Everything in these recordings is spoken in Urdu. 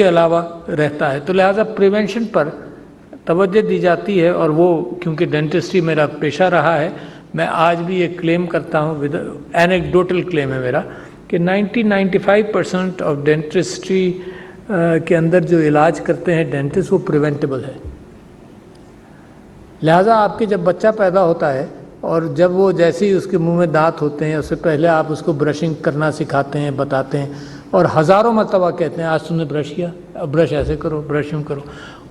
کے علاوہ رہتا ہے. تو لہٰذا پریونشن پر توجہ دی جاتی ہے, اور وہ کیونکہ ڈینٹسٹری میرا پیشہ رہا ہے, میں آج بھی یہ کلیم کرتا ہوں, اینیکڈوٹل کلیم ہے میرا, کہ 95% آف ڈینٹسٹری کے اندر جو علاج کرتے ہیں ڈینٹسٹ وہ پریونٹیبل ہے. لہٰذا آپ کے جب بچہ پیدا ہوتا ہے اور جب وہ جیسے ہی اس کے منہ میں دانت ہوتے ہیں, اس سے پہلے آپ اس کو برشنگ کرنا سکھاتے ہیں, بتاتے ہیں, اور ہزاروں مرتبہ کہتے ہیں آج تم نے برش کیا, برش ایسے کرو, برش یوں کرو.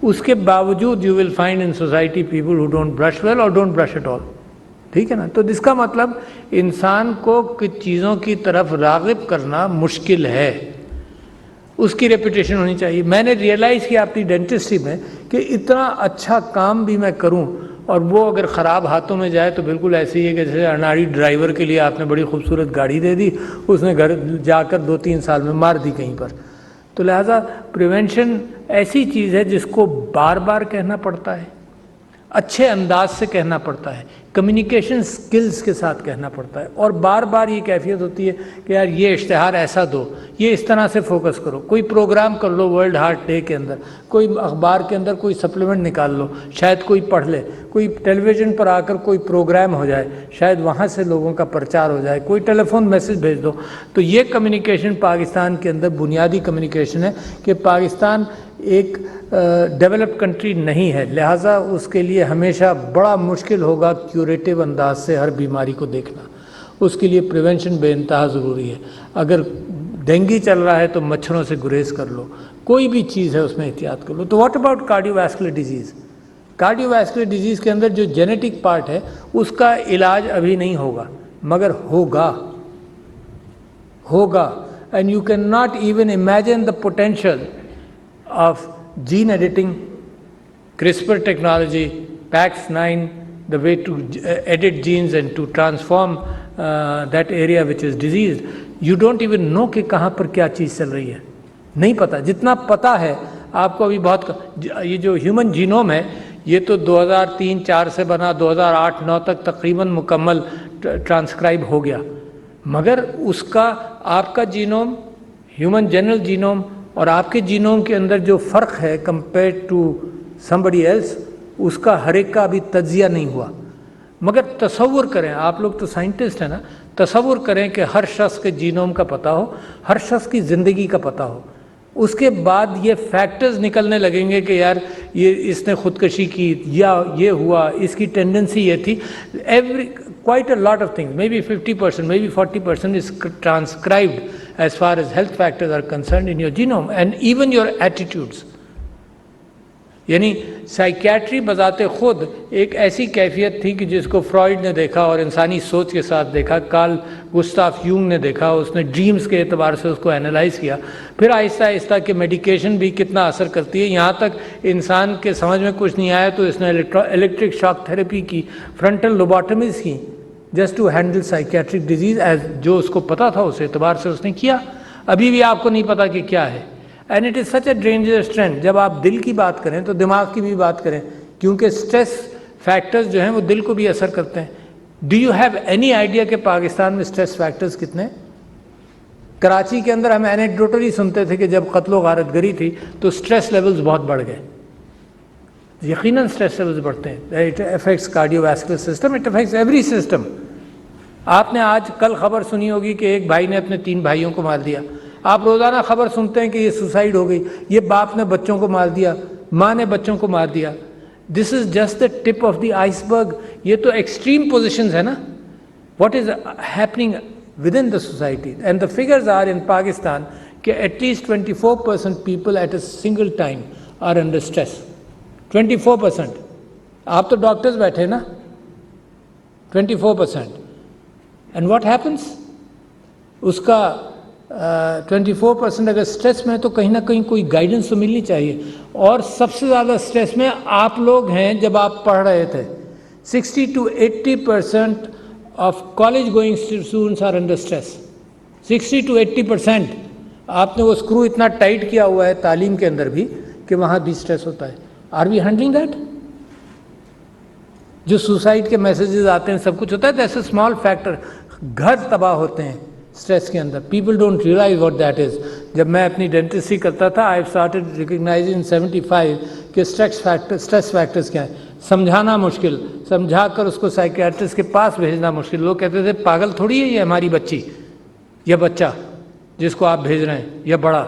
اس کے باوجود you will find in society people who don't brush well اور ڈونٹ برش ایٹ آل. ٹھیک ہے نا. تو اس کا مطلب انسان کو کچھ چیزوں کی طرف راغب کرنا مشکل ہے, اس کی ریپوٹیشن ہونی چاہیے. میں نے ریئلائز کیا اپنی ڈینٹسٹری میں کہ اتنا اچھا کام بھی میں کروں اور وہ اگر خراب ہاتھوں میں جائے تو بالکل ایسے ہی ہے کہ جیسے اناڑی ڈرائیور کے لیے آپ نے بڑی خوبصورت گاڑی دے دی, اس نے گھر جا کر 2-3 سال میں مار دی کہیں پر. تو لہٰذا پریونشن ایسی چیز ہے جس کو بار بار کہنا پڑتا ہے, اچھے انداز سے کہنا پڑتا ہے, کمیونیکیشن سکلز کے ساتھ کہنا پڑتا ہے, اور بار بار یہ کیفیت ہوتی ہے کہ یار یہ اشتہار ایسا دو, یہ اس طرح سے فوکس کرو, کوئی پروگرام کر لو ورلڈ ہارٹ ڈے کے اندر, کوئی اخبار کے اندر کوئی سپلیمنٹ نکال لو, شاید کوئی پڑھ لے, کوئی ٹیلی ویژن پر آ کر کوئی پروگرام ہو جائے, شاید وہاں سے لوگوں کا پرچار ہو جائے, کوئی ٹیلی فون میسج بھیج دو. تو یہ کمیونیکیشن پاکستان کے اندر بنیادی کمیونیکیشن ہے کہ پاکستان ایک ڈیولپ کنٹری نہیں ہے, لہٰذا اس کے لیے ہمیشہ بڑا مشکل ہوگا کیوریٹیو انداز سے ہر بیماری کو دیکھنا. اس کے لیے پریونشن بے انتہا ضروری ہے. اگر ڈینگی چل رہا ہے تو مچھروں سے گریز کر لو, کوئی بھی چیز ہے اس میں احتیاط کر لو. تو what about cardio vascular disease? Cardio vascular disease کے اندر جو جینیٹک پارٹ ہے اس کا علاج ابھی نہیں ہوگا, مگر ہوگا. And you can not even imagine the potential of gene editing, CRISPR technology, PAX9, the way to edit genes and to transform that area which is diseased. You don't even know کہ کہاں پر کیا چیز چل رہی ہے, نہیں پتا. جتنا پتا ہے آپ کو ابھی بہت, یہ جو ہیومن جینوم ہے یہ تو 2003-4 سے بنا, 2008-9 تک تقریباً مکمل ٹرانسکرائب ہو گیا, مگر اس کا آپ کا جینوم, ہیومن جنرل جینوم, اور آپ کے جینوم کے اندر جو فرق ہے کمپیئر ٹو somebody else, اس کا ہر ایک کا ابھی تجزیہ نہیں ہوا. مگر تصور کریں, آپ لوگ تو سائنٹسٹ ہیں نا, تصور کریں کہ ہر شخص کے جینوم کا پتہ ہو, ہر شخص کی زندگی کا پتہ ہو, اس کے بعد یہ فیکٹرز نکلنے لگیں گے کہ یار یہ اس نے خودکشی کی, یا یہ ہوا, اس کی ٹینڈنسی یہ تھی. Quite a lot of things, maybe 50%, maybe 40% is transcribed as far as health factors are concerned in your genome, and even your attitudes. یعنی سائیکیٹری بذات خود ایک ایسی کیفیت تھی کہ جس کو فرائیڈ نے دیکھا اور انسانی سوچ کے ساتھ دیکھا, کارل گسٹاف یونگ نے دیکھا, اس نے ڈریمز کے اعتبار سے اس کو اینالائز کیا, پھر آہستہ آہستہ کہ میڈیکیشن بھی کتنا اثر کرتی ہے, یہاں تک انسان کے سمجھ میں کچھ نہیں آیا تو اس نے الیکٹرک شاک تھراپی کی, فرنٹل لوباٹمیز کی, just to handle psychiatric diseases, as جو اس کو پتا تھا اس اعتبار سے اس نے کیا. ابھی بھی آپ کو نہیں پتا کہ کیا ہے. And it is such a dangerous trend. جب آپ دل کی بات کریں تو دماغ کی بھی بات کریں, کیونکہ اسٹریس فیکٹرز جو ہیں وہ دل کو بھی اثر کرتے ہیں. Do you have any idea کہ پاکستان میں اسٹریس فیکٹرز کتنے ہیں؟ کراچی کے اندر ہم اینیکڈوٹلی سنتے تھے کہ جب قتل و غارت گری تھی تو اسٹریس لیولز بہت بڑھ گئے. یقیناً اسٹریس لیولز بڑھتے ہیں. It affects cardio vascular system, it affects every system. آپ نے آج کل خبر سنی ہوگی کہ ایک بھائی نے اپنے 3 بھائیوں کو مار دیا. آپ روزانہ خبر سنتے ہیں کہ یہ سوسائڈ ہو گئی, یہ باپ نے بچوں کو مار دیا, ماں نے بچوں کو مار دیا. This is just the tip of the iceberg. یہ تو ایکسٹریم پوزیشنز ہے نا. What is happening with in the society, and the figures are in Pakistan کہ at least 24% people at a single time are under stress. 24%. آپ تو ڈاکٹرز بیٹھے نا. 24%. اینڈ واٹ ہیپنس, اس کا 24% اگر اسٹریس میں ہے تو کہیں نہ کہیں کوئی گائیڈنس تو ملنی چاہیے. اور سب سے زیادہ اسٹریس میں آپ لوگ ہیں. جب آپ پڑھ رہے تھے 60 to 80% of college going students are under stress. 60 to 80%. آپ نے وہ اسکرو اتنا ٹائٹ کیا ہوا ہے تعلیم کے اندر بھی کہ وہاں بھی اسٹریس ہوتا ہے. Are we handling that? جو سوسائڈ کے میسیجز آتے ہیں, سب کچھ ہوتا ہے. That's a small factor. گھر تباہ ہوتے ہیں اسٹریس کے اندر. People don't realise what that is. جب میں اپنی ڈینٹسٹری کرتا تھا آئی اسٹارٹڈ ریکگنائزنگ ان 75 کہ اسٹریس فیکٹرز کیا ہیں. سمجھانا مشکل, سمجھا کر اس کو سائیکیاٹرسٹ کے پاس بھیجنا مشکل. لوگ کہتے تھے پاگل تھوڑی ہے یہ ہماری بچی یا بچہ جس کو آپ بھیج رہے ہیں یا بڑا.